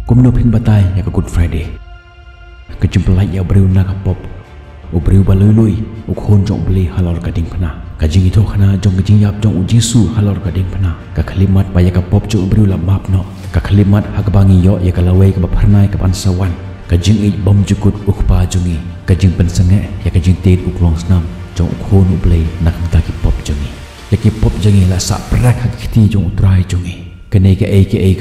kumno phin batai ya ka Good Friday ka jimpelai ya briu na ka pop u briu balui lui u khon jong beli halor ka ding phana ka jing itho khana jong ka jing yap jong u Jesu halor ka ding phana ka khalimat ba ya ka pop jong briu la map no ka khalimat ha ka bangi yo ya ka lawe ka ba pharnai ka ban sawan ka jing i bom jukut u khpa jongi ka jing pen sange ya ka jing tet u klong snam jong u khon u blei nak ta ki pop jongi ya ki pop jongi la sa prak ha ki jong u trai jongi ka nei ka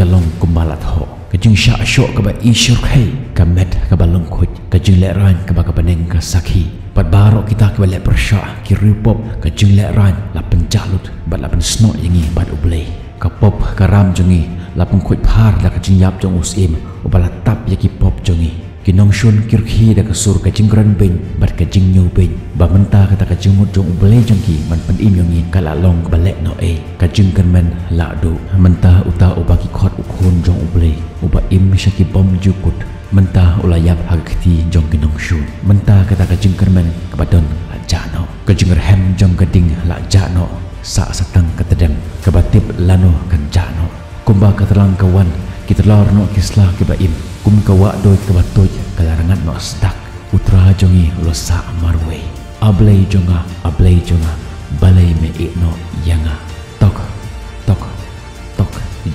ka long kumbalat ho ka jing sha sho ka ba ishur khai ka met ka ba long khut ka jing le ran ka ba ka baneng ka sakhi pat baro kita ka le persha ki rupop ka jing le ran la penjalut bat la pen sno yangi bat ublei ka pop ka ram jongi la pung khut phar la ka jing yap jong usim u bala tap ya ki pop jongi ki nong shun kirkhi da ka sur ka jing ran ben bat ka jing nyu ben ba menta ka ta ka jing mut jong ublei jongi man pen im yangi ka la long ka ba le no e ka jing kan men la du menta uta u ba ki khot u khon jong ublei u ba im shaki bom jukut menta ulayap hagakti jong kinong shun menta kata ka jing kermen ka badon la jano ka jing hem jong ka ding la jano sa satang ka tedem ka batip lano kan jano kumba ka terang kawan kita lor no kisla ke baim kum ka wa doi ka batoj ka larangan no stak utra jongi lo sa marwe ablei jonga balai me no yanga tok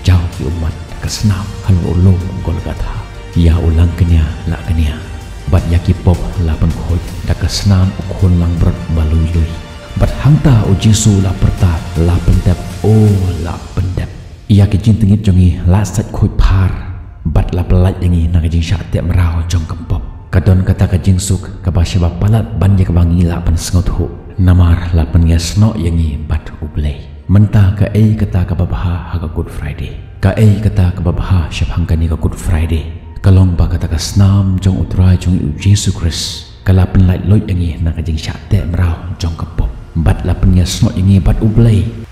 jauh ki umat kesnam halo lo golgata ya ulang kenya la kenya bat yaki pop la pen khoj da kesnam ukhon lang berat balui lui bat hangta o Jesu la perta la pendap o la pendap ia ke jing tengit jongi la sat khoj phar bat la pelat yangi na ke jing sha te mrao jong kempop kadon kata ka jing suk ka ba shaba palat ban ya ka bangi la pen sngot hu namar la pen yasno yangi bat ublei menta ka ei kata ka babaha ha ka Good Friday ka ei kata ka babaha shapang ka ni ka Good Friday kalong ba kata ka snam jong utrai jong u Jesu Christ kala pen lai loi yangi na ka jing sha te mrao jong ka pop bat la pen yasno yangi bat ublei